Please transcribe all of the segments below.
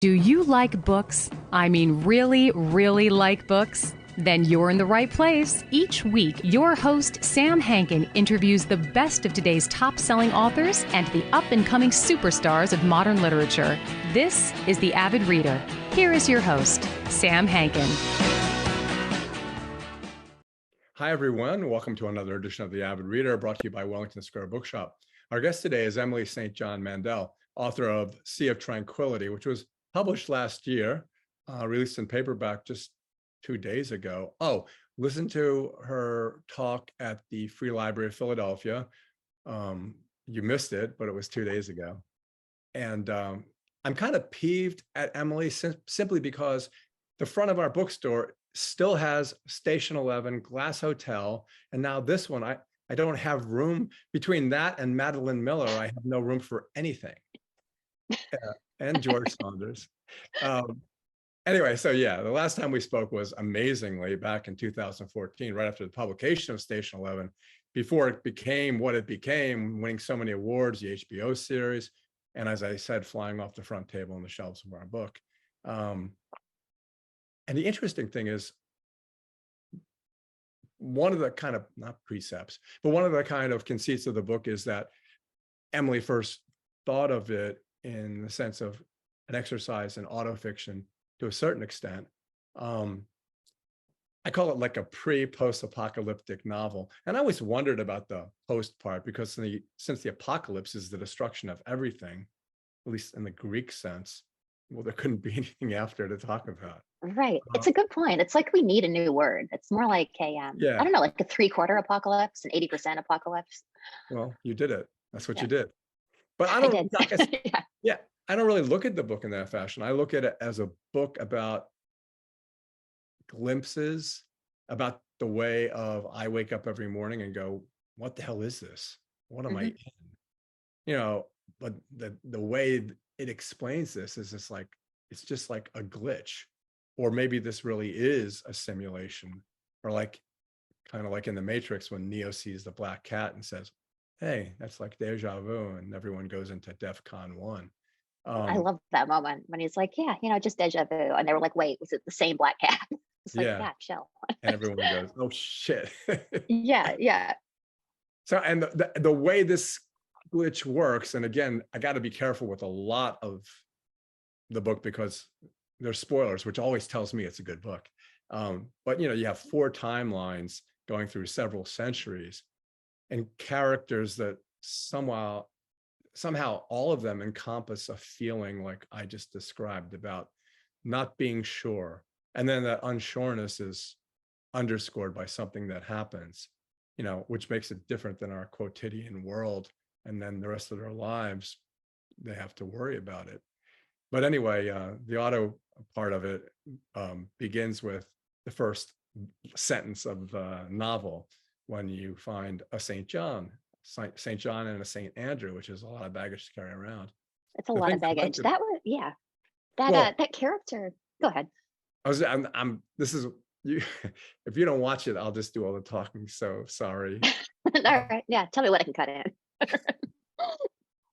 Do you like books? I mean, really, really like books? Then you're in the right place. Each week, your host, Sam Hankin, interviews the best of today's top-selling authors and the up-and-coming superstars of modern literature. This is The Avid Reader. Here is your host, Sam Hankin. Hi, everyone. Welcome to another edition of The Avid Reader, brought to you by Wellington Square Bookshop. Our guest today is Emily St. John Mandel, author of Sea of Tranquility, which was published last year, released in paperback just 2 days ago. Oh, listen to her talk at the Free Library of Philadelphia. You missed it, but it was 2 days ago. And I'm kind of peeved at Emily simply because the front of our bookstore still has Station 11, Glass Hotel, and now this one, I don't have room between that and Madeline Miller. I have no room for anything. And George Saunders. Anyway, so yeah, the last time we spoke was amazingly back in 2014, right after the publication of Station 11, before it became what it became, winning so many awards, the HBO series, and as I said, flying off the front table on the shelves of our book. And the interesting thing is, one of the kind of, not precepts, but one of the kind of conceits of the book is that Emily first thought of it in the sense of an exercise in autofiction to a certain extent. I call it like a pre-post-apocalyptic novel. And I always wondered about the post part, because since the apocalypse is the destruction of everything, at least in the Greek sense, well, there couldn't be anything after to talk about. Right. It's a good point. It's like we need a new word. It's more like I don't know, like a 3/4 apocalypse, an 80% apocalypse. Well, you did it. That's what you did. But I did. I don't really look at the book in that fashion. I look at it as a book about glimpses, about the way of I wake up every morning and go, what the hell is this? What am I in? You know, but the way it explains this is just like, it's just like a glitch. Or maybe this really is a simulation, or like kind of like in the Matrix when Neo sees the black cat and says, hey, that's like deja vu, and everyone goes into DEFCON 1. I love that moment when he's like, yeah, just deja vu. And they were like, wait, was it the same black cat? It's like, yeah, chill. And everyone goes, oh shit. Yeah. So, and the way this glitch works, and again, I got to be careful with a lot of the book because there's spoilers, which always tells me it's a good book. But you have 4 timelines going through several centuries, and characters that somehow all of them encompass a feeling like I just described about not being sure. And then that unsureness is underscored by something that happens, which makes it different than our quotidian world. And then the rest of their lives, they have to worry about it. But anyway, the auto part of it begins with the first sentence of the novel, when you find a St. John and a St. Andrew, which is a lot of baggage to carry around. It's a lot of baggage. That was, yeah. That character. Go ahead. This is you. If you don't watch it, I'll just do all the talking. So sorry. All right. Yeah. Tell me what I can cut in.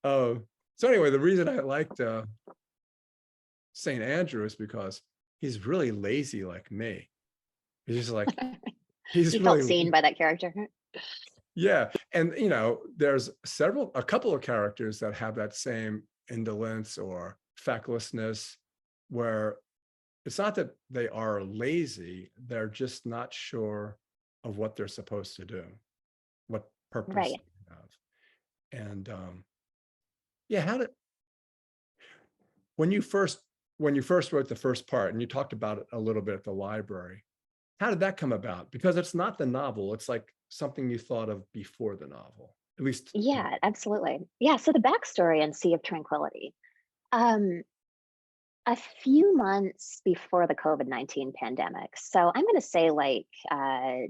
Oh, so anyway, the reason I liked St. Andrew is because he's really lazy like me. He's just like, you felt seen by that character. Yeah. And, there's a couple of characters that have that same indolence or fecklessness, where it's not that they are lazy, they're just not sure of what they're supposed to do, what purpose they have. And when you first wrote the first part, and you talked about it a little bit at the library, how did that come about? Because it's not the novel, it's like something you thought of before the novel, at least. Yeah, absolutely. Yeah, so the backstory in Sea of Tranquility. A few months before the COVID-19 pandemic, so I'm going to say like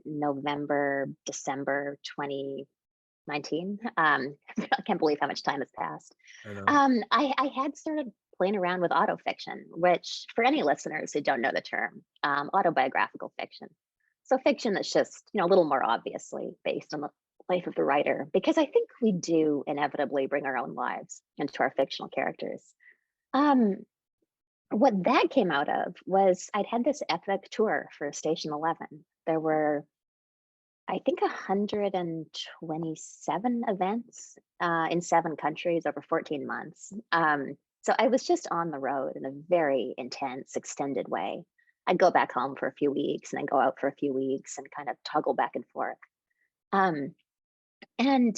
November, December 2019. I can't believe how much time has passed. I had started playing around with autofiction, which, for any listeners who don't know the term, autobiographical fiction. So fiction that's just, a little more obviously based on the life of the writer, because I think we do inevitably bring our own lives into our fictional characters. what that came out of was I'd had this epic tour for Station 11. There were, I think, 127 events in 7 countries over 14 months. So I was just on the road in a very intense, extended way. I'd go back home for a few weeks and then go out for a few weeks and kind of toggle back and forth. Um, and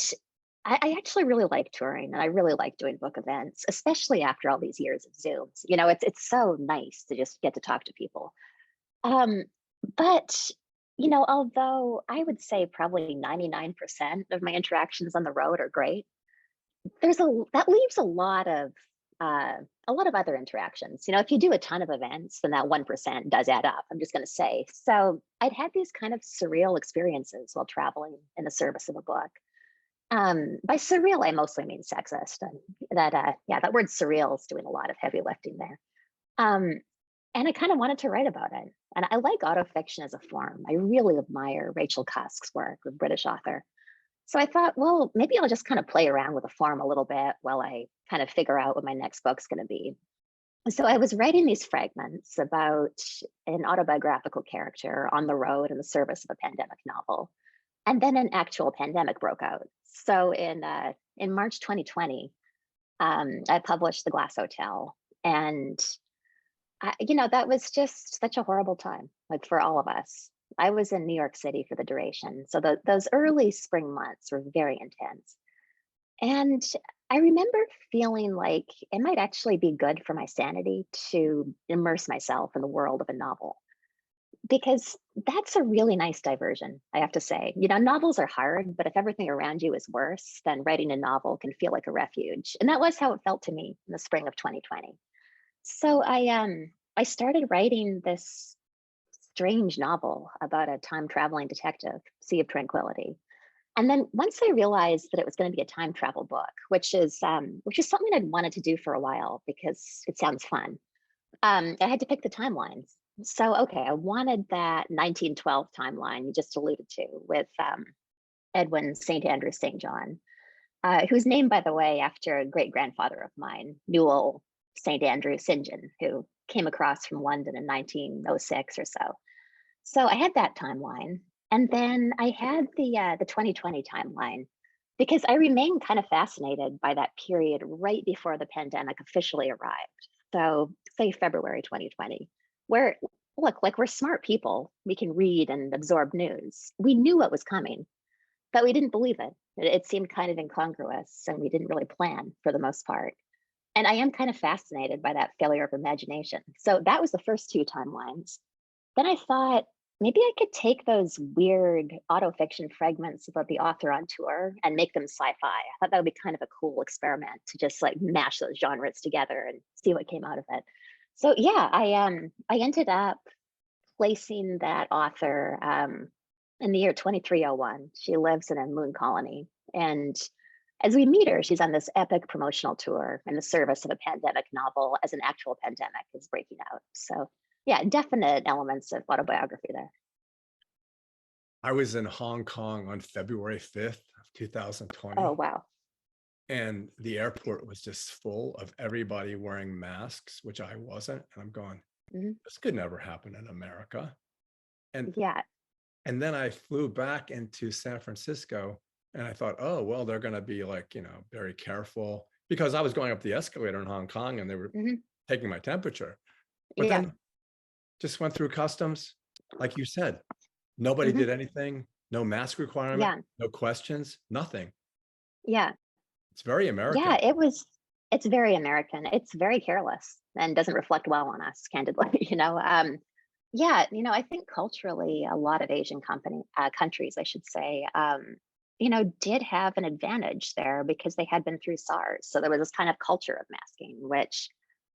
I actually really like touring, and I really like doing book events, especially after all these years of Zooms. It's so nice to just get to talk to people. Um, but although I would say probably 99% of my interactions on the road are great, that leaves uh, a lot of other interactions. If you do a ton of events, then that 1% does add up. I'm just going to say. So I'd had these kind of surreal experiences while traveling in the service of a book. By surreal, I mostly mean sexist, and that word surreal is doing a lot of heavy lifting there. Um, and I kind of wanted to write about it. And I like autofiction as a form. I really admire Rachel Cusk's work, the British author. So I thought, well, maybe I'll just kind of play around with the form a little bit while I kind of figure out what my next book's going to be. So I was writing these fragments about an autobiographical character on the road in the service of a pandemic novel. And then an actual pandemic broke out. So in March 2020, I published The Glass Hotel. And that was just such a horrible time, like for all of us. I was in New York City for the duration. So those early spring months were very intense. And I remember feeling like it might actually be good for my sanity to immerse myself in the world of a novel, because that's a really nice diversion, I have to say. Novels are hard, but if everything around you is worse, then writing a novel can feel like a refuge. And that was how it felt to me in the spring of 2020. So I started writing this strange novel about a time traveling detective, Sea of Tranquility. And then once I realized that it was going to be a time travel book, which is something I'd wanted to do for a while because it sounds fun, I had to pick the timelines. So okay, I wanted that 1912 timeline you just alluded to with Edwin St. John, who's named, by the way, after a great grandfather of mine, Newell St. Andrew St. John, who came across from London in 1906 or so. So I had that timeline, and then I had the 2020 timeline because I remain kind of fascinated by that period right before the pandemic officially arrived. So say February 2020, where look, like we're smart people, we can read and absorb news. We knew what was coming, but we didn't believe it. It seemed kind of incongruous, and we didn't really plan for the most part. And I am kind of fascinated by that failure of imagination. So that was the first 2 timelines. Then I thought maybe I could take those weird autofiction fragments about the author on tour and make them sci-fi. I thought that would be kind of a cool experiment to just like mash those genres together and see what came out of it. So yeah, I ended up placing that author in the year 2301. She lives in a moon colony, and as we meet her, she's on this epic promotional tour in the service of a pandemic novel as an actual pandemic is breaking out. So yeah, definite elements of autobiography there. I was in Hong Kong on February 5th of 2020. Oh, wow. And the airport was just full of everybody wearing masks, which I wasn't. And I'm going, this could never happen in America. And Yeah. And then I flew back into San Francisco, and I thought, oh, well, they're going to be like, very careful, because I was going up the escalator in Hong Kong and they were taking my temperature. But Yeah. then just went through customs. Like you said, nobody did anything, no mask requirement, Yeah. no questions, nothing. Yeah. It's very American. Yeah. It's very American. It's very careless and doesn't reflect well on us, candidly. Yeah, I think culturally, a lot of Asian countries, I should say, did have an advantage there because they had been through SARS. So there was this kind of culture of masking, which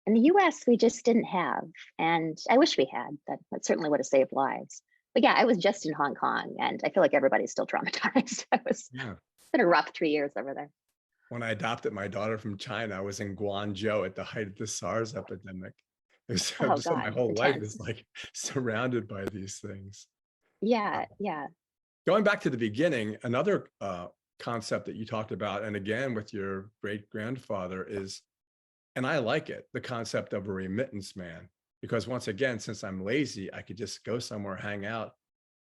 in the US, we just didn't have. And I wish we had. That certainly would have saved lives. But yeah, I was just in Hong Kong, and I feel like everybody's still traumatized. It's been a rough 3 years over there. When I adopted my daughter from China, I was in Guangzhou at the height of the SARS epidemic. Oh So my God, whole life intense. is like surrounded by these things. Yeah, yeah. Going back to the beginning, another concept that you talked about, and again with your great grandfather, is And I like it, the concept of a remittance man, because once again, since I'm lazy, I could just go somewhere, hang out,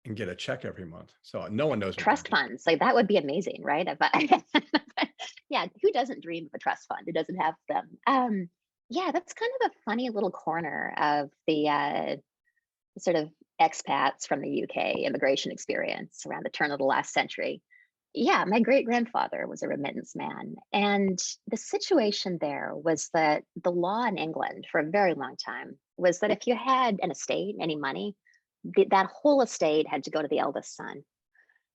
and get a check every month. So no one knows what they're Trust doing. funds, like that would be amazing, right? If I, yeah, who doesn't dream of a trust fund? Who doesn't have them? Yeah, that's kind of a funny little corner of the sort of expats from the UK immigration experience around the turn of the last century. Yeah, my great grandfather was a remittance man. And the situation there was that the law in England for a very long time was that if you had an estate, any money, that whole estate had to go to the eldest son,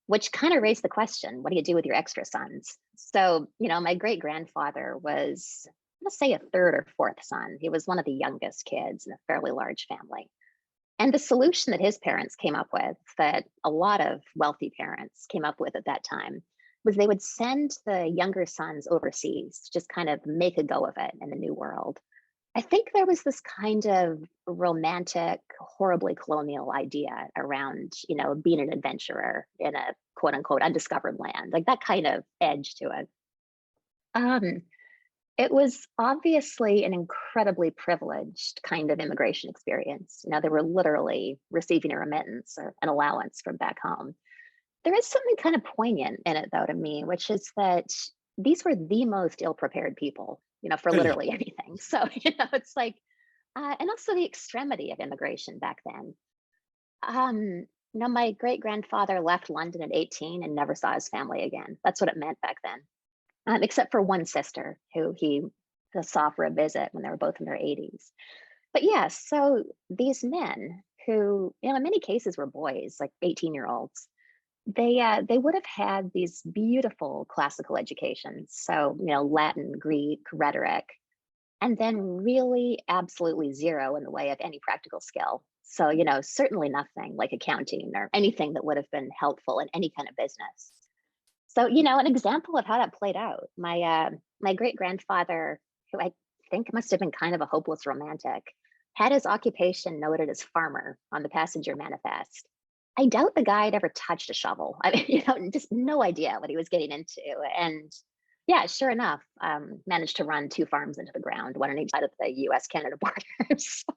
which kind of raised the question, what do you do with your extra sons? So, my great grandfather was, let's say, a third or fourth son. He was one of the youngest kids in a fairly large family. And the solution that his parents came up with, that a lot of wealthy parents came up with at that time, was they would send the younger sons overseas to just kind of make a go of it in the new world. I think there was this kind of romantic, horribly colonial idea around, being an adventurer in a quote unquote undiscovered land, like that kind of edge to it. It was obviously an incredibly privileged kind of immigration experience. They were literally receiving a remittance or an allowance from back home. There is something kind of poignant in it, though, to me, which is that these were the most ill-prepared people, for literally anything. So, it's like, and also the extremity of immigration back then. My great-grandfather left London at 18 and never saw his family again. That's what it meant back then. Except for one sister who he saw for a visit when they were both in their 80s. But yeah, so these men who, in many cases were boys, like 18-year-olds, they would have had these beautiful classical educations. So, Latin, Greek, rhetoric, and then really absolutely zero in the way of any practical skill. So, certainly nothing like accounting or anything that would have been helpful in any kind of business. So, an example of how that played out, my great grandfather, who I think must have been kind of a hopeless romantic, had his occupation noted as farmer on the passenger manifest. I doubt the guy had ever touched a shovel. I mean, just no idea what he was getting into. And yeah, sure enough, managed to run 2 farms into the ground, one on each side of the U.S.-Canada border. So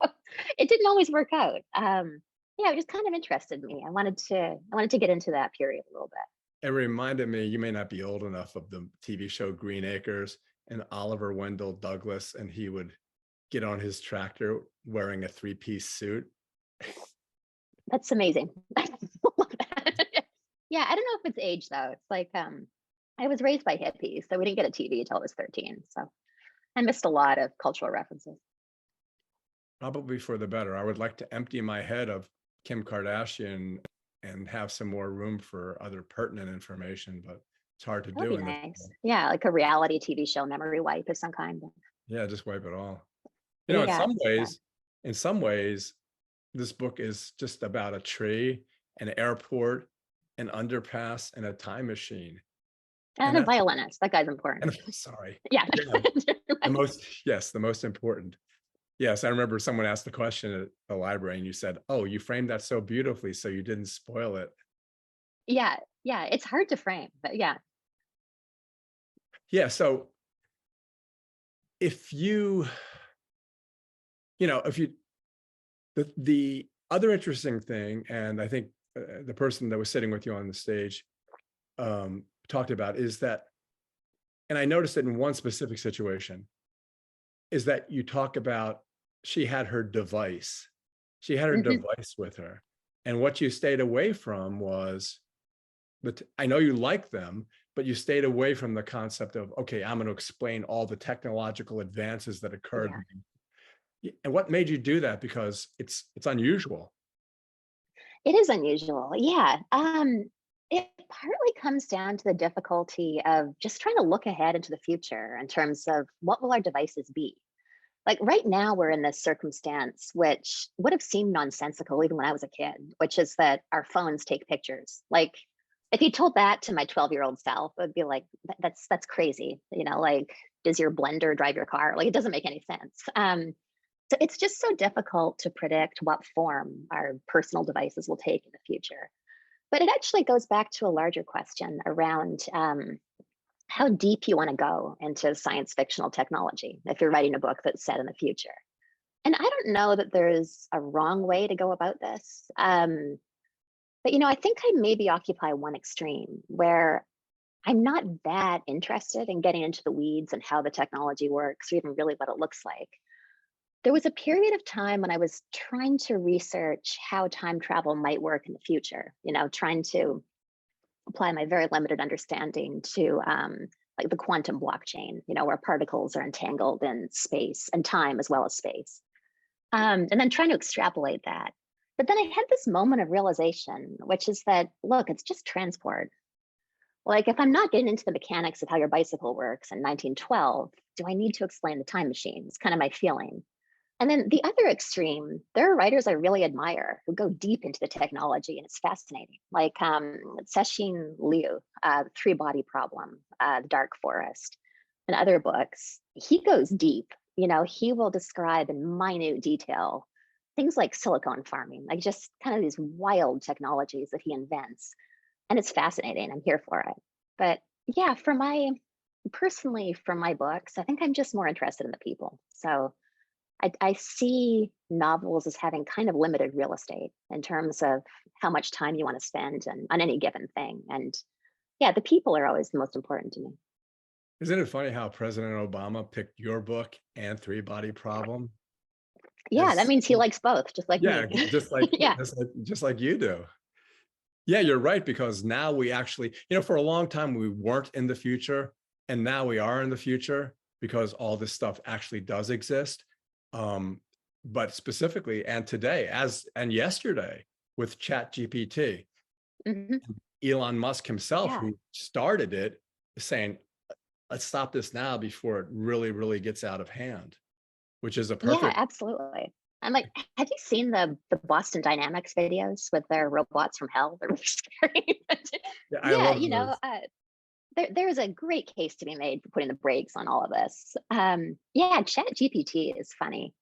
it didn't always work out. Yeah, it just kind of interested me. I wanted to get into that period a little bit. It reminded me, you may not be old enough, of the TV show Green Acres and Oliver Wendell Douglas, and he would get on his tractor wearing a 3-piece suit. That's amazing. I love that. Yeah, I don't know if it's age though. It's like I was raised by hippies, so we didn't get a TV until I was 13. So I missed a lot of cultural references. Probably for the better. I would like to empty my head of Kim Kardashian and have some more room for other pertinent information, but it's hard to That would do be in this. nice. Yeah, like a reality TV show memory wipe of some kind. Yeah, just wipe it all. Yeah. In some ways, this book is just about a tree, an airport, an underpass, and a time machine. And a violinist. That guy's important. Sorry. Yeah. The most important. Yes, I remember someone asked the question at the library and you said, "Oh, you framed that so beautifully, so you didn't spoil it." Yeah. It's hard to frame, but yeah. Yeah. So if you, the other interesting thing, and I think the person that was sitting with you on the stage talked about, is that, and I noticed it in one specific situation, is that you talk about she had her device. She had her device with her. And what you stayed away from was, I know you like them, but you stayed away from the concept of, okay, I'm going to explain all the technological advances that occurred. Yeah. And what made you do that? Because it's unusual. It is unusual. Yeah. It partly comes down to the difficulty of just trying to look ahead into the future in terms of what will our devices be. Like right now, we're in this circumstance which would have seemed nonsensical even when I was a kid, which is that our phones take pictures. Like if you told that to my 12-year-old self, it would be like, that's crazy. Like, does your blender drive your car? Like, it doesn't make any sense. So it's just so difficult to predict what form our personal devices will take in the future. But it actually goes back to a larger question around how deep you want to go into science fictional technology if you're writing a book that's set in the future. And I don't know that there's a wrong way to go about this. But I think I maybe occupy one extreme where I'm not that interested in getting into the weeds and how the technology works or even really what it looks like. There was a period of time when I was trying to research how time travel might work in the future, trying to apply my very limited understanding to like the quantum blockchain, where particles are entangled in space and time as well as space. And then trying to extrapolate that. But then I had this moment of realization, which is that, look, it's just transport. Like if I'm not getting into the mechanics of how your bicycle works in 1912, do I need to explain the time machine? It's kind of my feeling. And then the other extreme, there are writers I really admire who go deep into the technology, and it's fascinating. Like Cixin Liu, The Three-Body Problem, The Dark Forest, and other books. He goes deep. He will describe in minute detail things like silicone farming, like just kind of these wild technologies that he invents. And it's fascinating. I'm here for it. But yeah, personally, for my books, I think I'm just more interested in the people. So I see novels as having kind of limited real estate in terms of how much time you want to spend on any given thing. And yeah, the people are always the most important to me. Isn't it funny how President Obama picked your book and Three-Body Problem? Yeah, that means he likes both, just like Yeah, me. just like Yeah. just like you do. Yeah, you're right, because now we actually, for a long time we weren't in the future, and now we are in the future because all this stuff actually does exist. But specifically, and today, and yesterday with Chat GPT, Mhm. Elon Musk himself, Yeah. who started it, is saying, let's stop this now before it really, really gets out of hand, which is a Yeah, perfect. absolutely. I'm like, have you seen the Boston Dynamics videos with their robots from hell? They're really scary. Yeah, I Yeah, love those. there's a great case to be made for putting the brakes on all of this. Yeah, Chat GPT is funny.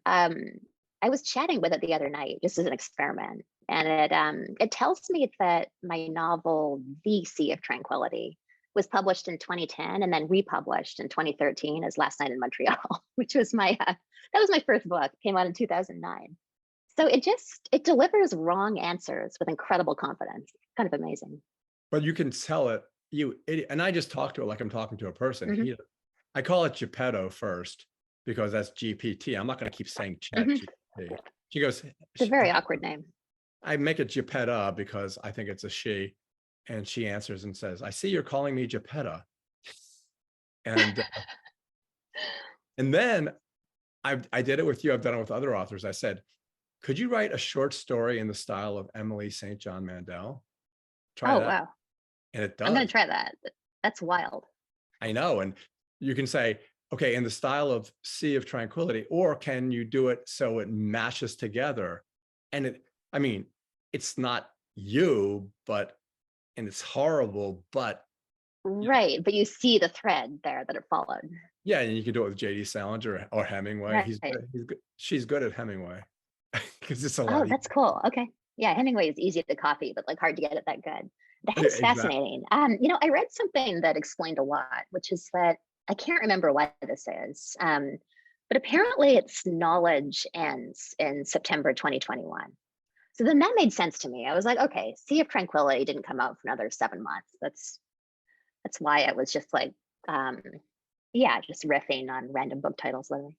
I was chatting with it the other night just as an experiment, and it tells me that my novel The Sea of Tranquility was published in 2010 and then republished in 2013 as Last Night in Montreal, which was that was my first book. It came out in 2009. So it delivers wrong answers with incredible confidence. Kind of amazing. But you can tell it, and I just talk to it like I'm talking to a person. Hmm. I call it Geppetto first because that's GPT. I'm not going to keep saying Chat Hmm. GPT. She goes, It's a very awkward name. I make it Geppetta because I think it's a she. And she answers and says, I see you're calling me Geppetta. And and then I did it with you. I've done it with other authors. I said, could you write a short story in the style of Emily St. John Mandel? Try Oh, that. wow. And it I'm going does. to try that. That's wild. I know. And you can say, okay, in the style of Sea of Tranquility, or can you do it so it mashes together? And it's not you, and it's horrible, but Right. But you see the thread there that it followed. yeah, and you can do it with J.D. Salinger or Hemingway. Right. He's good. She's good at Hemingway because it's a Oh, lot easier. that's cool. Okay. Yeah, Hemingway is easy to copy, but like hard to get it that good. That Yeah, is exactly. fascinating. I read something that explained a lot, which is that I can't remember what this is, but apparently its knowledge ends in September 2021. So then that made sense to me. I was like, okay, Sea of Tranquility didn't come out for another 7 months. That's why I was just like, yeah, just riffing on random book titles, literally.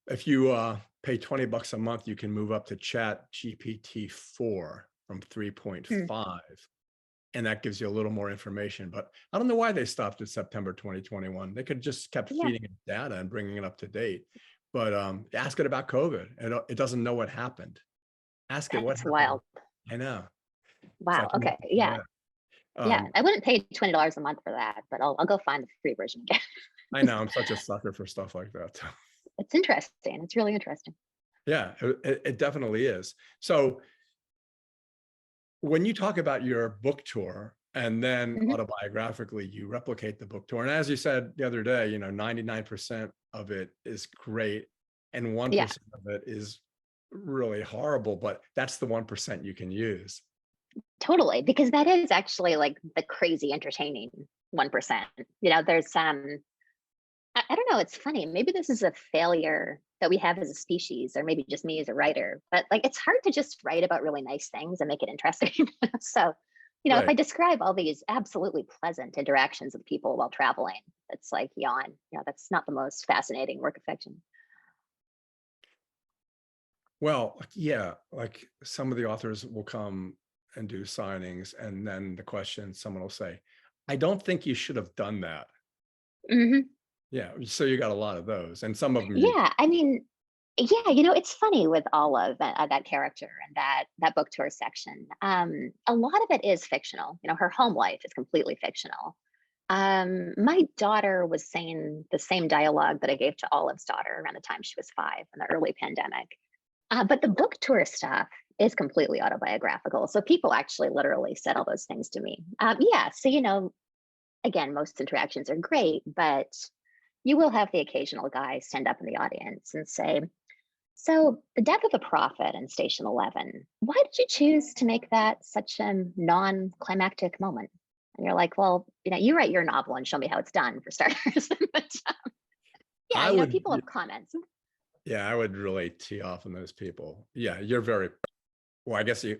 If you pay $20 a month, you can move up to Chat GPT 4 from 3.5. And that gives you a little more information. But I don't know why they stopped at September 2021. They could just kept Yeah, feeding it data and bringing it up to date. But ask it about COVID. It doesn't know what happened. Ask it what that's happened. wild. I know. It's Wow. like, Okay. Yeah. Yeah. um, I wouldn't pay $20 a month for that, but I'll go find the free version again. I know I'm such a sucker for stuff like that. It's interesting. It's really interesting. Yeah, it definitely is. So when you talk about your book tour and then Mhm. autobiographically you replicate the book tour, and as you said the other day, 99% of it is great and Yeah, 1% of it is really horrible, but that's the 1% you can use. totally. Because that is actually like the crazy entertaining 1%. You know, there's I don't know, it's funny. Maybe this is a failure that we have as a species, or maybe just me as a writer, but like it's hard to just write about really nice things and make it interesting. So, you know, if Right. I describe all these absolutely pleasant interactions with people while traveling, it's like yawn. You know, that's not the most fascinating work of fiction. Well, like, yeah, like some of the authors will come and do signings, and then the question someone will say, I don't think you should have done that. Hmm. Yeah. So you got a lot of those, and some of them you, Yeah, I mean, yeah, you know, it's funny with Olive, that character and that book tour section. A lot of it is fictional. You know, her home life is completely fictional. My daughter was saying the same dialogue that I gave to Olive's daughter around the time she was 5 in the early pandemic. But the book tour stuff is completely autobiographical. So people actually literally said all those things to me. Yeah, so you know, again, most interactions are great, but you will have the occasional guy stand up in the audience and say, so, the death of the prophet in Station 11, why did you choose to make that such a non climactic moment? And you're like, well, you know, you write your novel and show me how it's done for starters. But yeah, I you know, would, people have comments. yeah, I would really tee off on those people. Yeah, you're very, well, I guess you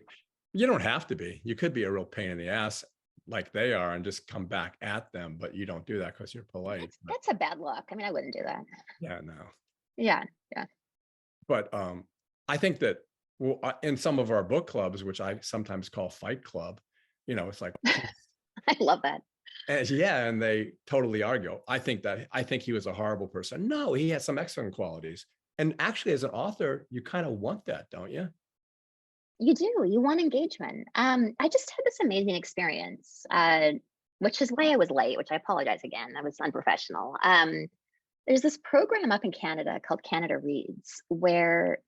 don't have to be. You could be a real pain in the ass like they are and just come back at them, but you don't do that because you're polite. But That's a bad look. I mean, I wouldn't do that. yeah, no. Yeah, yeah. But I think that, well, in some of our book clubs, which I sometimes call Fight Club, you know, it's like, I love that. and yeah, and they totally argue. I think he was a horrible person. No, he had some excellent qualities. And actually, as an author, you kind of want that, don't you? You do. You want engagement. I just had this amazing experience, which is why I was late, which I apologize again. I was unprofessional. There's this program up in Canada called Canada Reads, where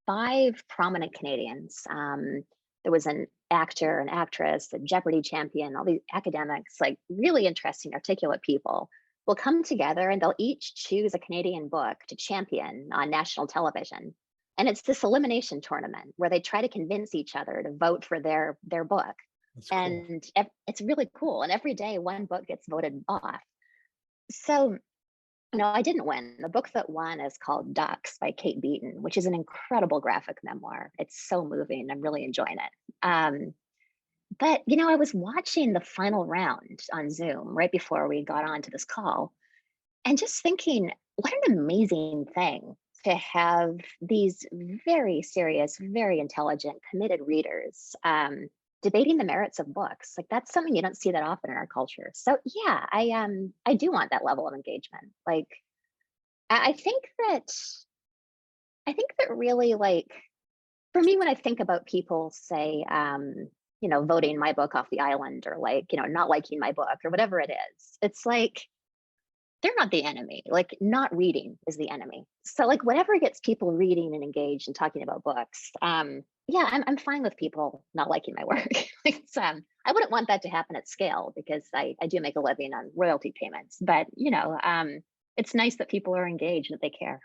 5 prominent Canadians, there was an actor, an actress, a Jeopardy champion, all these academics, like really interesting, articulate people, will come together and they'll each choose a Canadian book to champion on national television. And it's this elimination tournament where they try to convince each other to vote for their book. That's cool. And it's really cool. And every day one book gets voted off. So no, I didn't win. The book that won is called Ducks by Kate Beaton, which is an incredible graphic memoir. It's so moving. I'm really enjoying it. But you know, I was watching the final round on Zoom right before we got on to this call, and just thinking, what an amazing thing to have these very serious, very intelligent, committed readers debating the merits of books. Like that's something you don't see that often in our culture. So yeah, I do want that level of engagement. Like I think that really like for me when I think about people say you know, voting my book off the island or like, you know, not liking my book or whatever it is, it's like they're not the enemy. Like not reading is the enemy. So like whatever gets people reading and engaged and talking about books, yeah, I'm fine with people not liking my work. It's, I wouldn't want that to happen at scale because I do make a living on royalty payments. But you know, it's nice that people are engaged, that they care.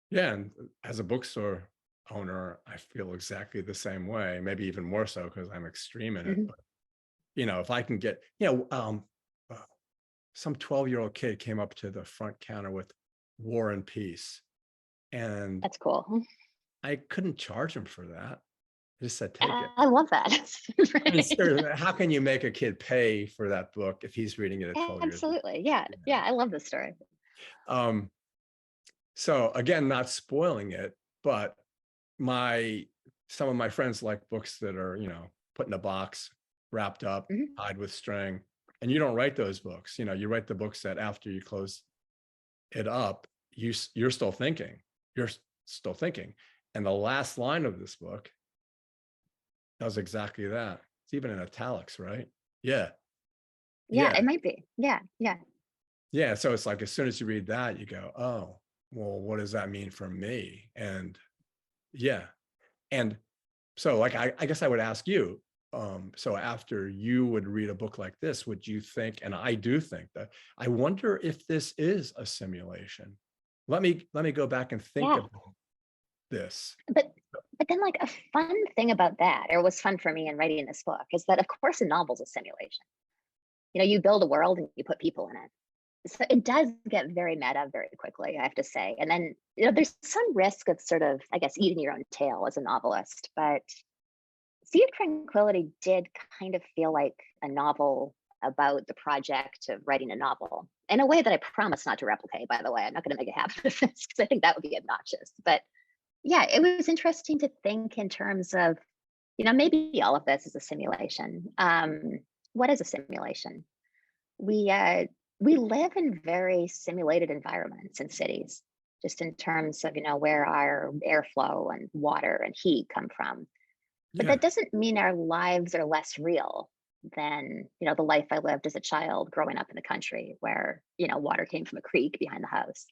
Yeah, and as a bookstore owner, I feel exactly the same way, maybe even more so because I'm extreme in it. Mhm. But you know, if I can get, you know, uh, some 12-year-old kid came up to the front counter with War and Peace, and That's cool. I couldn't charge him for that. I just said, take it. I love that. I mean, Right. seriously, how can you make a kid pay for that book if he's reading it at 12 years old? Absolutely. Yeah. Yeah. I love this story. Um, so again, not spoiling it, but my some of my friends like books that are, you know, put in a box, wrapped up, Mhm. tied with string. And you don't write those books. You know, you write the books that after you close it up, you're still thinking. You're still thinking. And the last line of this book does exactly that. It's even in italics, right? Yeah. Yeah. Yeah. It might be. Yeah. Yeah. Yeah. So it's like as soon as you read that, you go, oh, well, what does that mean for me? And yeah. And so like I guess I would ask you, so after you would read a book like this, would you think, and I do think that, I wonder if this is a simulation. Let me go back and think Yeah. about this. But then like a fun thing about that, or was fun for me in writing this book, is that of course a novel's a simulation. you build a world and you put people in it. So it does get very meta very quickly, I have to say. And then, there's some risk of sort of, I guess, eating your own tail as a novelist, but Sea of Tranquility did kind of feel like a novel about the project of writing a novel in a way that I promise not to replicate, by the way. I'm not going to make a habit of this because I think that would be obnoxious. But yeah, it was interesting to think in terms of, maybe all of this is a simulation. What is a simulation? We live in very simulated environments in cities, just in terms of, where our airflow and water and heat come from. But Yeah. that doesn't mean our lives are less real than, the life I lived as a child growing up in the country where, water came from a creek behind the house.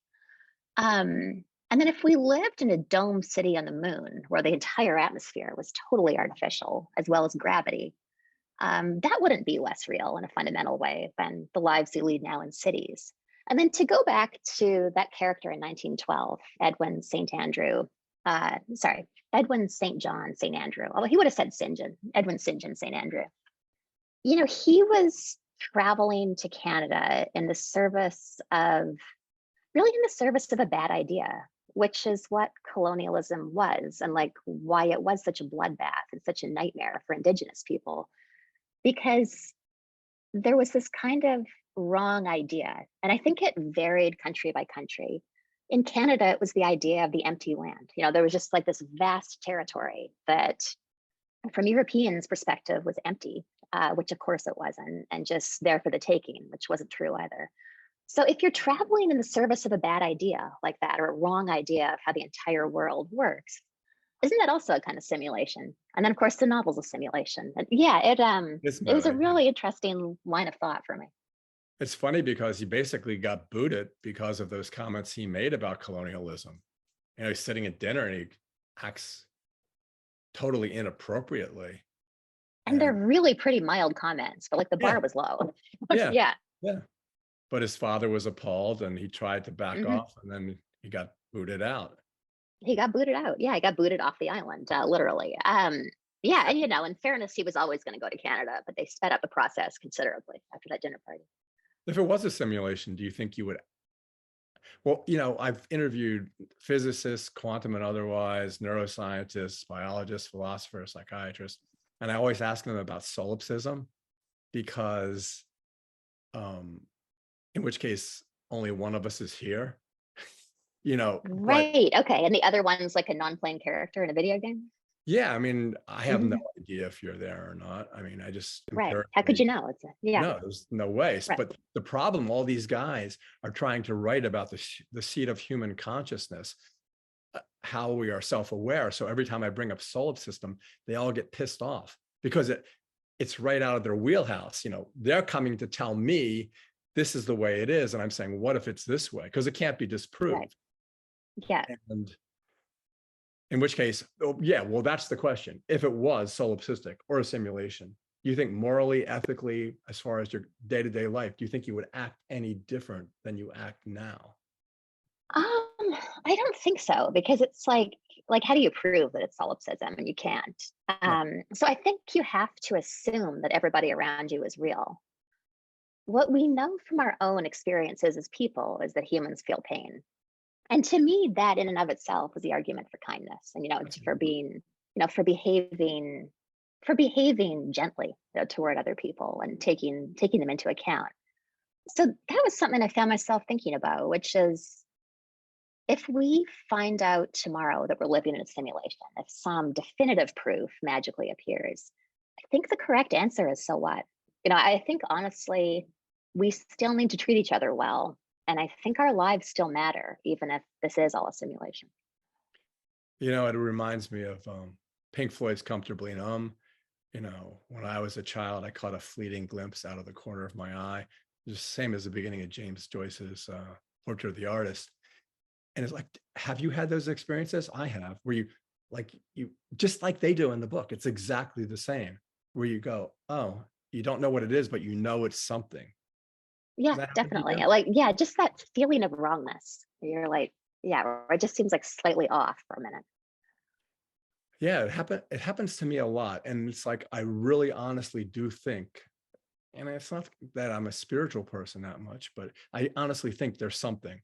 And then if we lived in a dome city on the moon where the entire atmosphere was totally artificial, as well as gravity, that wouldn't be less real in a fundamental way than the lives we lead now in cities. And then to go back to that character in 1912, Edwin St. John St. Andrew, although he would have said St. John, Edwin St. John St. Andrew. He was traveling to Canada in the service of a bad idea, which is what colonialism was, and like why it was such a bloodbath and such a nightmare for Indigenous people, because there was this kind of wrong idea. And I think it varied country by country. In Canada, it was the idea of the empty land. There was just like this vast territory that, from Europeans' perspective, was empty, which of course it wasn't, and just there for the taking, which wasn't true either. So if you're traveling in the service of a bad idea like that, or a wrong idea of how the entire world works, isn't that also a kind of simulation? And then of course the novel's a simulation. And yeah, it was a really interesting line of thought for me. It's funny because he basically got booted because of those comments he made about colonialism. He's sitting at dinner and he acts totally inappropriately. And they're really pretty mild comments, but like the bar was low. Yeah. But his father was appalled and he tried to back off, and then he got booted out. He got booted out. Yeah, he got booted off the island, literally. Yeah, and in fairness, he was always going to go to Canada, but they sped up the process considerably after that dinner party. If it was a simulation, do you think you would? Well, I've interviewed physicists, quantum and otherwise, neuroscientists, biologists, philosophers, psychiatrists, and I always ask them about solipsism, because in which case only one of us is here, Right. Okay. And the other one's like a non-playing character in a video game? Yeah, I have no idea if you're there or not. I just right. How could you know? No, there's no way. Right. But the problem, all these guys are trying to write about the seat of human consciousness, how we are self-aware. So every time I bring up solipsism, they all get pissed off because it's right out of their wheelhouse. They're coming to tell me this is the way it is, and I'm saying, what if it's this way? Because it can't be disproved. Right. Yeah. And in which case, well, that's the question. If it was solipsistic or a simulation, do you think morally, ethically, as far as your day-to-day life, do you think you would act any different than you act now? I don't think so, because it's like how do you prove that it's solipsism? And you can't. So I think you have to assume that everybody around you is real. What we know from our own experiences as people is that humans feel pain. And to me, that in and of itself is the argument for kindness, and for being, for behaving gently toward other people and taking them into account. So that was something I found myself thinking about, which is, if we find out tomorrow that we're living in a simulation, if some definitive proof magically appears, I think the correct answer is, so what? I think honestly, we still need to treat each other well. And I think our lives still matter, even if this is all a simulation. It reminds me of Pink Floyd's Comfortably Numb. When I was a child, I caught a fleeting glimpse out of the corner of my eye, just the same as the beginning of James Joyce's Portrait of the Artist. And it's like, have you had those experiences? I have, where you just like they do in the book. It's exactly the same, where you go, oh, you don't know what it is, but it's something. Yeah, definitely. Just that feeling of wrongness. You're like, or it just seems like slightly off for a minute. Yeah, it happens to me a lot. And it's like, I really honestly do think and it's not that I'm a spiritual person that much, but I honestly think there's something,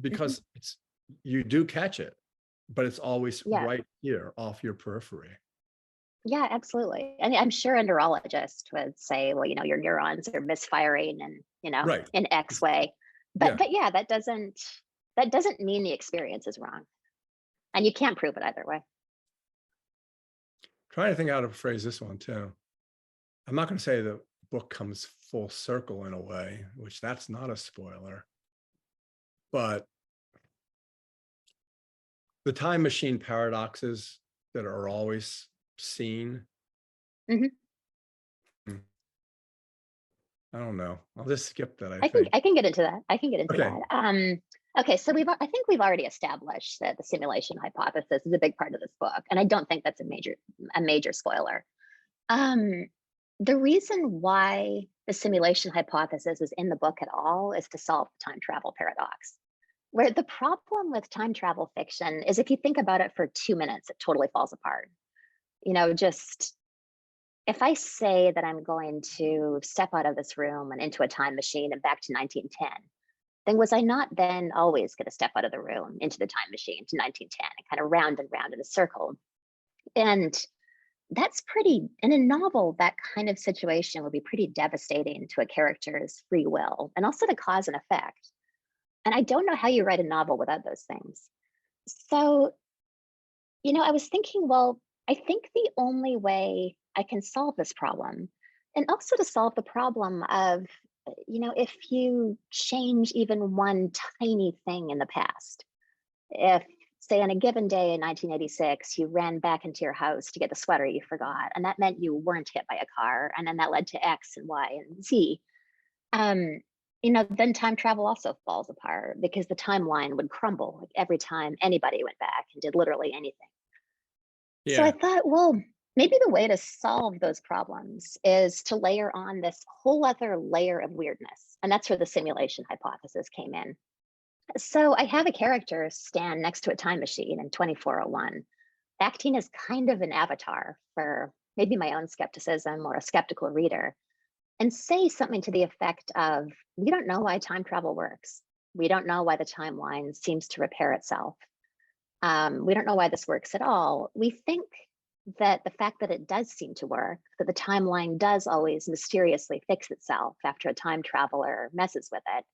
because you do catch it, but it's always Yeah. right here off your periphery. Yeah, absolutely. And I'm sure a neurologist would say, well, your neurons are misfiring and, Right. in X way. Yeah. But yeah, that doesn't mean the experience is wrong. And you can't prove it either way. Trying to think how to phrase this one too. I'm not going to say the book comes full circle in a way, which that's not a spoiler, but the time machine paradoxes that are always seen. Mhm. I don't know. I'll just skip that. I think I can get into that. I can get into Okay. that. Okay, so I think we've already established that the simulation hypothesis is a big part of this book, and I don't think that's a major spoiler. The reason why the simulation hypothesis is in the book at all is to solve the time travel paradox. Where the problem with time travel fiction is if you think about it for 2 minutes, it totally falls apart. Just if I say that I'm going to step out of this room and into a time machine and back to 1910, then was I not then always going to step out of the room into the time machine to 1910 and kind of round and round in a circle? And that's in a novel, that kind of situation would be pretty devastating to a character's free will and also to cause and effect. And I don't know how you write a novel without those things. So, I was thinking, well, I think the only way I can solve this problem, and also to solve the problem of, if you change even one tiny thing in the past, if, say, on a given day in 1986, you ran back into your house to get the sweater you forgot, and that meant you weren't hit by a car, and then that led to X and Y and Z. Then time travel also falls apart because the timeline would crumble like every time anybody went back and did literally anything. So I thought, well, maybe the way to solve those problems is to layer on this whole other layer of weirdness. And that's where the simulation hypothesis came in. So I have a character stand next to a time machine in 2401, acting as kind of an avatar for maybe my own skepticism or a skeptical reader, and say something to the effect of, we don't know why time travel works. We don't know why the timeline seems to repair itself. We don't know why this works at all. We think that the fact that it does seem to work, that the timeline does always mysteriously fix itself after a time traveler messes with it,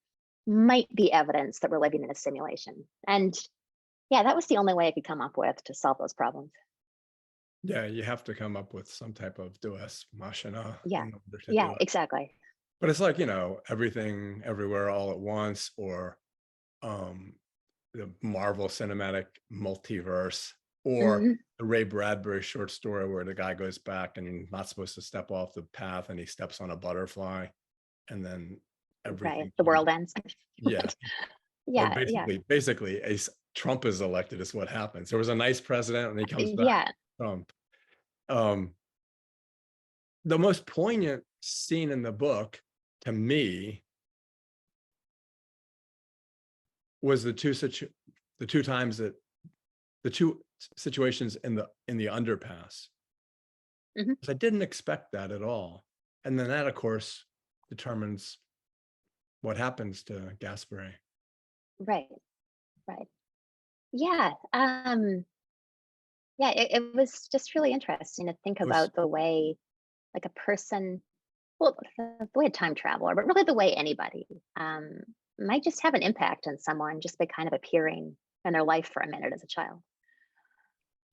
might be evidence that we're living in a simulation. And yeah, that was the only way I could come up with to solve those problems. Yeah, you have to come up with some type of Deus machina Yeah, in order to yeah, do it. exactly. But it's like, everything, everywhere, all at once, or the Marvel Cinematic Multiverse, or the Ray Bradbury short story where the guy goes back and you're not supposed to step off the path and he steps on a butterfly, and then everything. Right, the world ends. Yeah. Yeah, Basically, Trump is elected is what happens. There was a nice president and he comes back. yeah. Trump. The most poignant scene in the book to me was the two situations in the underpass. I didn't expect that at all. And then that, of course, determines what happens to Gaspery. Right. Yeah. Yeah, it was just really interesting to think about the way like a person, well, the way a time traveler, but really the way anybody might just have an impact on someone just by kind of appearing in their life for a minute as a child.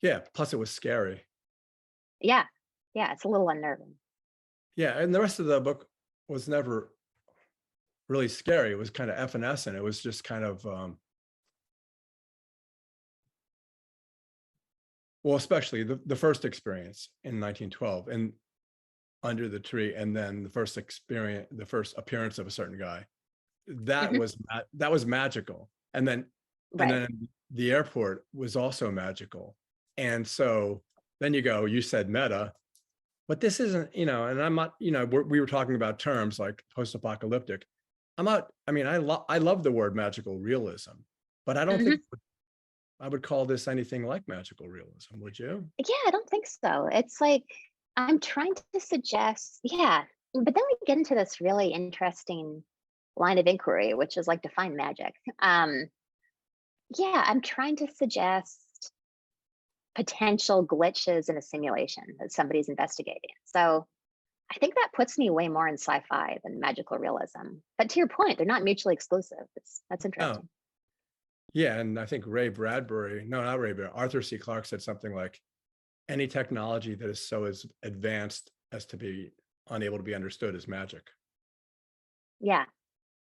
Yeah, plus it was scary. Yeah, it's a little unnerving. Yeah, and the rest of the book was never really scary. It was kind of evanescent. It was just kind of, well, especially the first experience in 1912 and under the tree, and then the first appearance of a certain guy. That was magical. And then the airport was also magical. And so then you said meta, but this isn't, and I'm not, we were talking about terms like post-apocalyptic. I love the word magical realism, but I don't think I would call this anything like magical realism, would you? Yeah, I don't think so. It's like, I'm trying to suggest, but then we get into this really interesting line of inquiry, which is like define magic. Yeah, I'm trying to suggest potential glitches in a simulation that somebody's investigating. So I think that puts me way more in sci-fi than magical realism. But to your point, they're not mutually exclusive. That's Oh, interesting. yeah. And I think Ray Bradbury, no, not Ray Bradbury, Arthur C. Clarke said something like, any technology that is so as advanced as to be unable to be understood is magic. Yeah.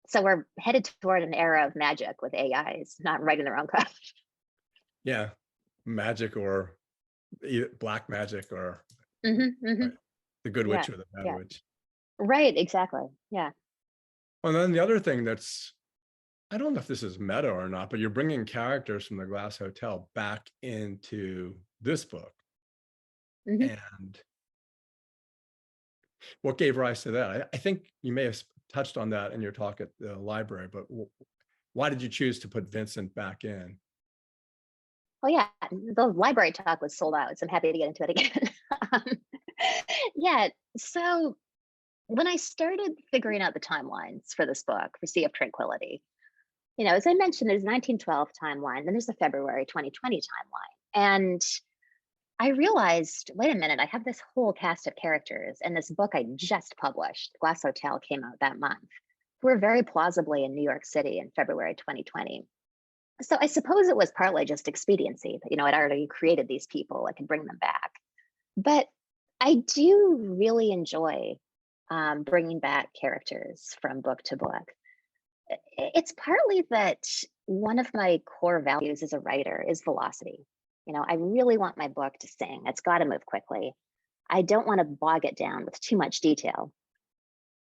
So we're headed toward an era of magic with AIs not writing their own code. Yeah. Magic or black magic or Hmm. right, the good Yeah. witch or the bad Yeah. witch. Right. Exactly. Yeah. And then the other thing that's, I don't know if this is meta or not, but you're bringing characters from the Glass Hotel back into this book. Hmm. And what gave rise to that? I think you may have touched on that in your talk at the library, but why did you choose to put Vincent back in? Oh yeah, the library talk was sold out, so I'm happy to get into it again. um, yeah. So when I started figuring out the timelines for this book, for Sea of Tranquility, as I mentioned, there's 1912 timeline, then there's the February 2020 timeline. And I realized, wait a minute, I have this whole cast of characters, and this book I just published, Glass Hotel, came out that month. We're very plausibly in New York City in February 2020. So I suppose it was partly just expediency that, I'd already created these people, I could bring them back. But I do really enjoy bringing back characters from book to book. It's partly that one of my core values as a writer is velocity. I really want my book to sing. It's got to move quickly. I don't want to bog it down with too much detail.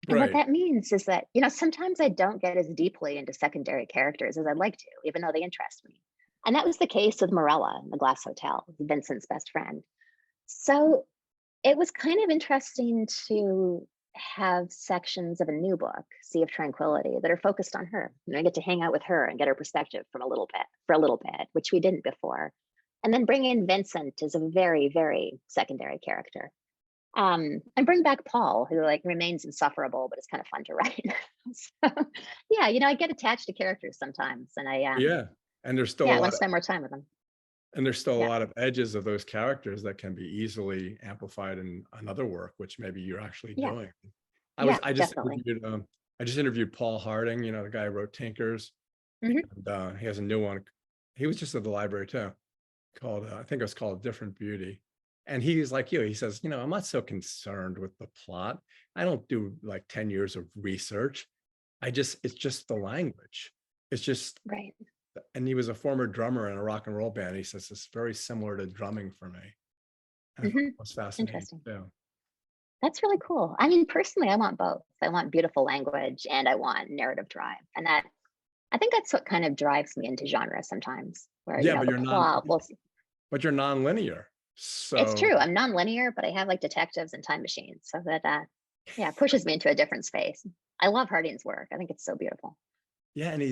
And what Right. that means is that, sometimes I don't get as deeply into secondary characters as I'd like to, even though they interest me. And that was the case with Morella in the Glass Hotel, Vincent's best friend. So it was kind of interesting to have sections of a new book, Sea of Tranquility, that are focused on her. I get to hang out with her and get her perspective for a little bit, which we didn't before. And then bring in Vincent as a very, very secondary character. And bring back Paul, who remains insufferable, but it's kind of fun to write. So, yeah, I get attached to characters sometimes, and Yeah. And there's still yeah, a I want lot to of, spend more time with them. and there's still a Yeah, lot of edges of those characters that can be easily amplified in another work, which maybe you're actually yeah, doing. yeah, I just definitely. interviewed Paul Harding, the guy who wrote Tinkers, Hmm. and he has a new one. He was just at the library too, called I think it was called Different Beauty. And he's like you. He says, I'm not so concerned with the plot. I don't do like 10 years of research. It's just the language. It's just, Right. and he was a former drummer in a rock and roll band. He says it's very similar to drumming for me. And I thought Hmm. it was fascinating Interesting. too. That's really cool. I mean, personally, I want both. I want beautiful language and I want narrative drive, and I think that's what kind of drives me into genre sometimes, where Yeah, the plot. Well, but you're non-linear. it's So true. I'm non-linear, but I have detectives and time machines, so that yeah, pushes me into a different space. I love Harding's work. I think it's so beautiful. yeah, and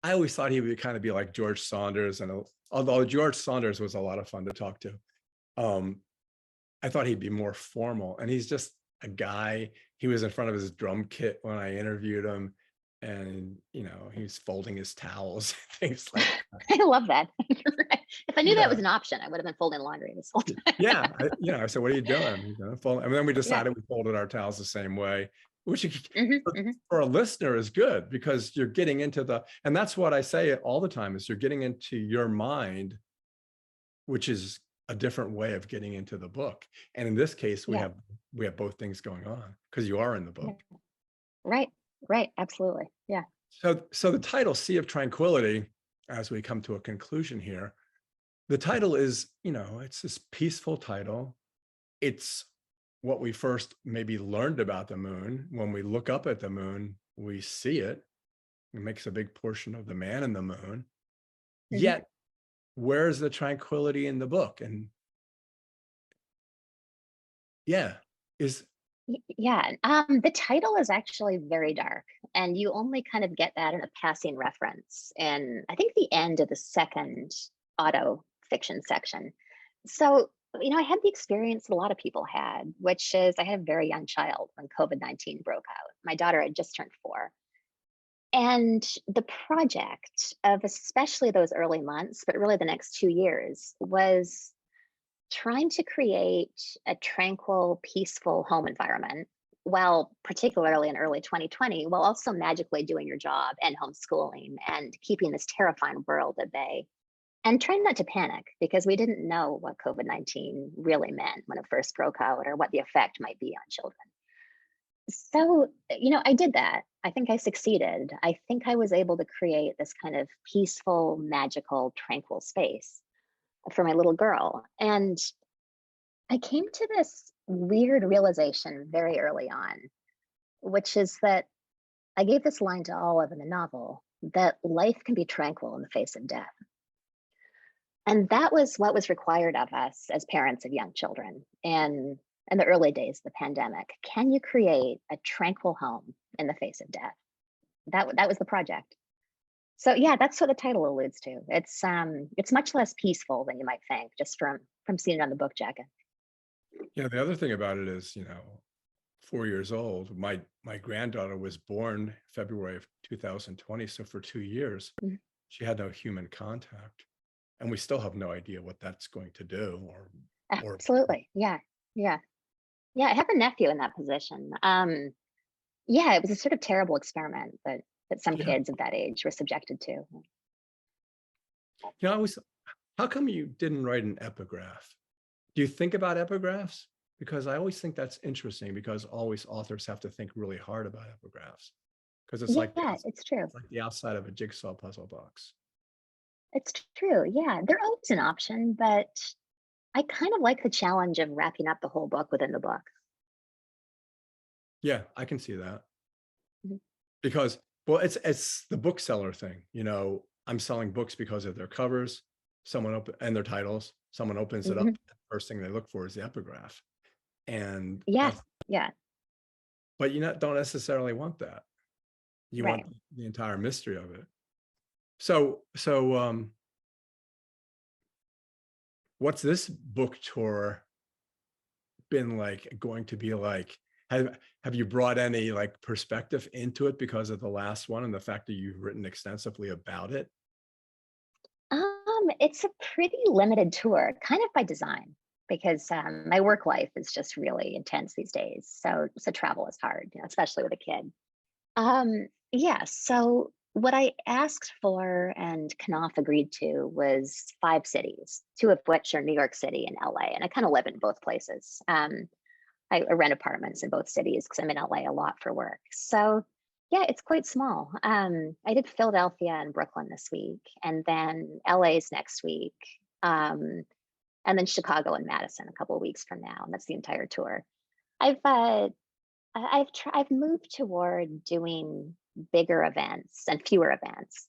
I always thought he would kind of be like George Saunders, and although George Saunders was a lot of fun to talk to, um, I thought he'd be more formal, and he's just a guy. He was in front of his drum kit when I interviewed him, and he's folding his towels, things like that. I love that. If I knew that Yeah, was an option, I would have been folding laundry this whole time. yeah. I said, "What are you doing?" And then we Yeah. decided we folded our towels the same way, which Hmm. for Hmm. for a listener is good because you're getting into and that's what I say all the time is you're getting into your mind, which is a different way of getting into the book. And in this case, we Yeah. have both things going on because you are in the Yeah. book. Right. Right. Absolutely. Yeah. So the title Sea of Tranquility, as we come to a conclusion here, the title is, it's this peaceful title. It's what we first maybe learned about the moon. When we look up at the moon, we see it. It makes a big portion of the man in the moon. Hmm. Yet, where's the tranquility in the book? And yeah, is Yeah. The title is actually very dark, and you only kind of get that in a passing reference. And I think the end of the second auto fiction section. So I had the experience that a lot of people had, which is I had a very young child when COVID-19 broke out. My daughter had just turned 4. And the project of especially those early months, but really the next 2 years, was trying to create a tranquil, peaceful home environment, while particularly in early 2020, while also magically doing your job and homeschooling and keeping this terrifying world at bay. And trying not to panic, because we didn't know what COVID-19 really meant when it first broke out, or what the effect might be on children. So, I did that. I think I succeeded. I think I was able to create this kind of peaceful, magical, tranquil space for my little girl. And I came to this weird realization very early on, which is that I gave this line to Olive in the novel, that life can be tranquil in the face of death. And that was what was required of us as parents of young children in the early days of the pandemic. Can you create a tranquil home in the face of death? That was the project. So yeah, that's what the title alludes to. It's much less peaceful than you might think, just from seeing it on the book jacket. Yeah, the other thing about it is, 4 years old. My granddaughter was born February of 2020. So for 2 years, Mhm. she had no human contact. And we still have no idea what that's going to do or Absolutely. Yeah. Yeah. Yeah. I have a nephew in that position. Yeah, it was a sort of terrible experiment that some yeah. kids of that age were subjected to. I was, how come you didn't write an epigraph? Do you think about epigraphs? Because I always think that's interesting, because always authors have to think really hard about epigraphs, because it's like Yeah, it's true. it's like the outside of a jigsaw puzzle box. It's true. Yeah, they're always an option, but I kind of like the challenge of wrapping up the whole book within the book. Yeah, I can see that. Mhm. Because, well, it's the bookseller thing. I'm selling books because of their covers, and their titles. Someone opens it up, Mhm. the first thing they look for is the epigraph. And Yeah, that's, yeah, but don't necessarily want that. You want right. the entire mystery of it. So what's this book tour been going to be like? Have you brought any perspective into it because of the last one and the fact that you've written extensively about it? It's a pretty limited tour, kind of by design, because my work life is just really intense these days. So travel is hard, especially with a kid. Yeah, so what I asked for and Knopf agreed to was 5 cities, 2 of which are New York City and LA. And I kind of live in both places. I rent apartments in both cities because I'm in LA a lot for work. So yeah, it's quite small. I did Philadelphia and Brooklyn this week, and then LA's next week, and then Chicago and Madison a couple of weeks from now, and that's the entire tour. I've I've moved toward doing bigger events and fewer events,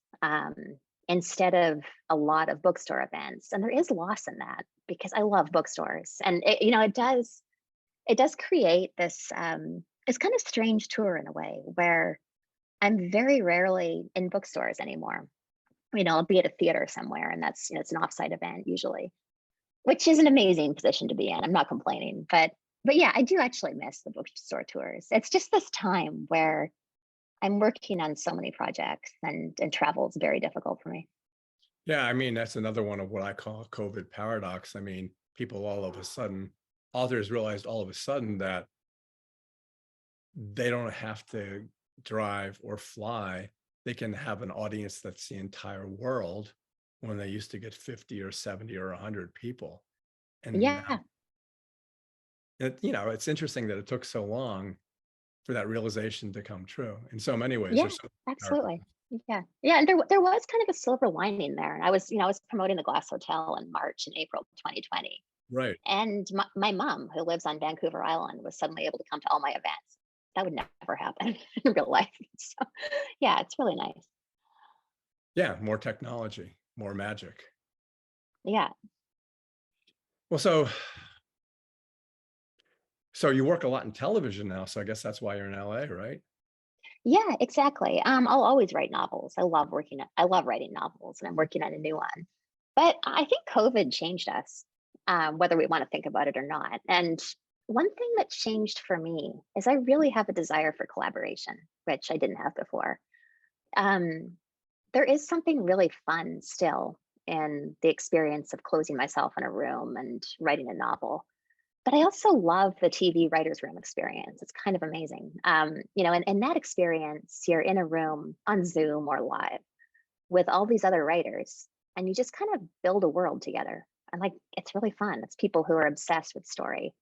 instead of a lot of bookstore events, and there is loss in that because I love bookstores, and it does create this kind of strange tour in a way where I'm very rarely in bookstores anymore. I'll be at a theater somewhere, and that's it's an offsite event usually, which is an amazing position to be in. I'm not complaining, but yeah, I do actually miss the bookstore tours. It's just this time where I'm working on so many projects, and travel is very difficult for me. Yeah, I mean, that's another one of what I call a COVID paradox. I mean, people authors realized all of a sudden that they don't have to drive or fly. They can have an audience that's the entire world, when they used to get 50 or 70 or 100 people. And Yeah, now, it's interesting that it took so long for that realization to come true. In so many ways, yeah, there's so absolutely. Yeah, yeah, and there was kind of a silver lining there. And I was promoting the Glass Hotel in March and April 2020, right. and my mom, who lives on Vancouver Island, was suddenly able to come to all my events. That would never happen in real life. So, yeah, it's really nice. Yeah, more technology, more magic. Yeah, Well, so you work a lot in television now, so I guess that's why you're in LA, right? yeah, exactly. I'll always write novels. I love writing novels, and I'm working on a new one. But I think COVID changed us. whether we want to think about it or not. And one thing that changed for me is I really have a desire for collaboration, which I didn't have before. There is something really fun still in the experience of closing myself in a room and writing a novel. But I also love the TV writer's room experience. It's kind of amazing. In that experience, you're in a room on Zoom or live with all these other writers, and you just kind of build a world together. And like, it's really fun. It's people who are obsessed with story.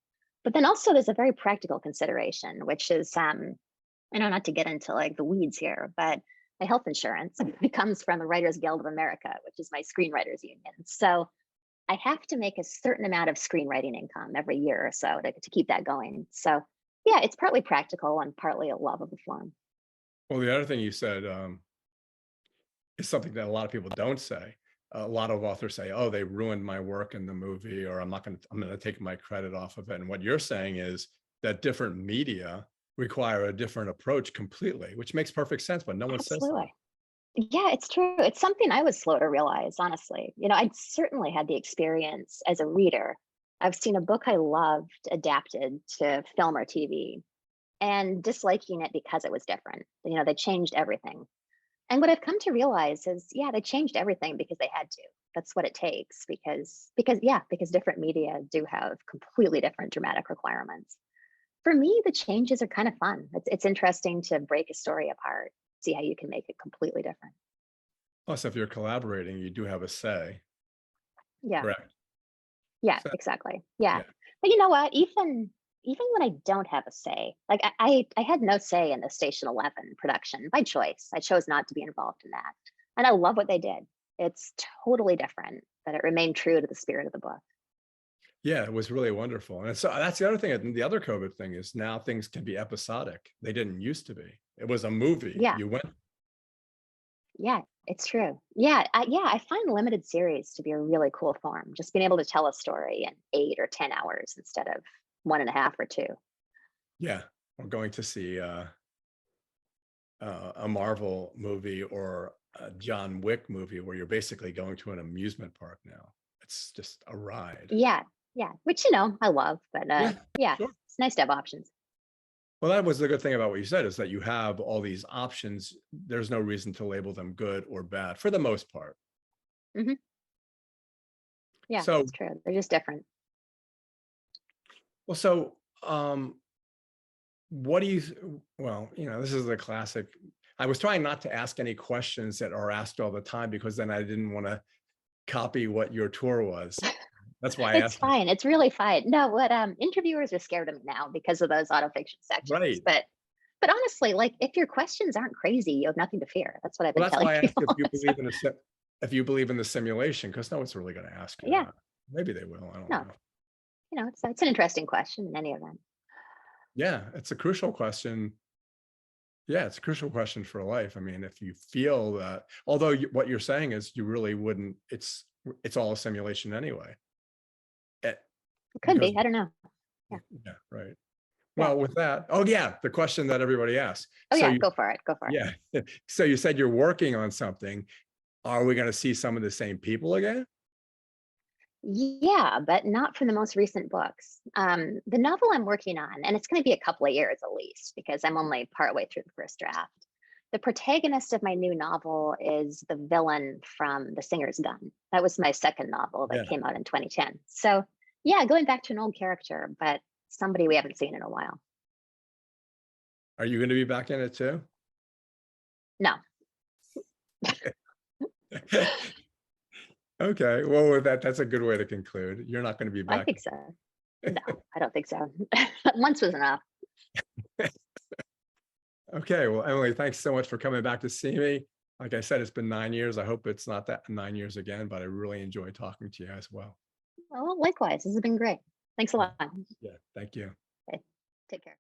But then also there's a very practical consideration, which is, not to get into like the weeds here, but my health insurance it comes from the Writers Guild of America, which is my screenwriters union. So I have to make a certain amount of screenwriting income every year or so to keep that going. So yeah, it's partly practical and partly a love of the form. Well, the other thing you said is something that a lot of people don't say. A lot of authors say, "Oh, they ruined my work in the movie," or I'm going to take my credit off of it. And what you're saying is that different media require a different approach completely, which makes perfect sense, but no one says that. Absolutely. Yeah, it's true. It's something I was slow to realize, honestly. I'd certainly had the experience as a reader. I've seen a book I loved adapted to film or TV and disliking it because it was different. They changed everything. And what I've come to realize is, yeah, they changed everything because they had to. That's what it takes because different media do have completely different dramatic requirements. For me, the changes are kind of fun. It's interesting to break a story apart, see how you can make it completely different. Plus, if you're collaborating, you do have a say. Yeah. Correct. Yeah, So, exactly. Yeah. yeah. But you know what? Even when I don't have a say, like I had no say in the Station 11 production by choice. I chose not to be involved in that. And I love what they did. It's totally different, but it remained true to the spirit of the book. Yeah, it was really wonderful. And so that's the other thing. And the other COVID thing is now things can be episodic. They didn't used to be. It was a movie. Yeah. You went. Yeah, it's true. Yeah, I find limited series to be a really cool form. Just being able to tell a story in 8 or 10 hours instead of 1.5 or 2. Yeah, we're going to see a Marvel movie or a John Wick movie where you're basically going to an amusement park now. It's just a ride. Yeah, which I love, but yeah, sure. it's nice to have options. Well, that was the good thing about what you said is that you have all these options. There's no reason to label them good or bad for the most part. Hmm. Yeah, So, it's true. They're just different. well, so what do you, well, this is the classic. I was trying not to ask any questions that are asked all the time because then I didn't want to copy what your tour was. That's why I It's asked. fine. It's really fine. No, what interviewers are scared of me now because of those autofiction sections. Right. But honestly, like if your questions aren't crazy, you have nothing to fear. That's what I've been Well, that's telling why I asked people. if you believe in the simulation, because no one's really going to ask you Yeah. that. Maybe they will. I don't No, know. it's an interesting question in any event. Yeah, it's a crucial question. Yeah, it's a crucial question for life. I mean, if you feel that, although what you're saying is you really wouldn't, it's all a simulation anyway. It could Because, be. I don't know. Yeah. yeah, right. Yeah. Well, with that, oh yeah, the question that everybody asks. Oh So yeah, go for it. Go for it. yeah. So you said you're working on something. Are we going to see some of the same people again? Yeah, but not from the most recent books. The novel I'm working on, and it's going to be a couple of years at least because I'm only partway through the first draft. The protagonist of my new novel is the villain from The Singer's Gun. That was my second novel that came out in 2010. So yeah, going back to an old character, but somebody we haven't seen in a while. Are you going to be back in it too? No. Okay. Well, with that's a good way to conclude. You're not going to be back. I think so. No, I don't think so. Once was enough. Okay. Well, Emily, thanks so much for coming back to see me. Like I said, it's been 9 years. I hope it's not that 9 years again, but I really enjoyed talking to you as well. Well, likewise. This has been great. Thanks a lot. Yeah. Thank you. Okay. Take care.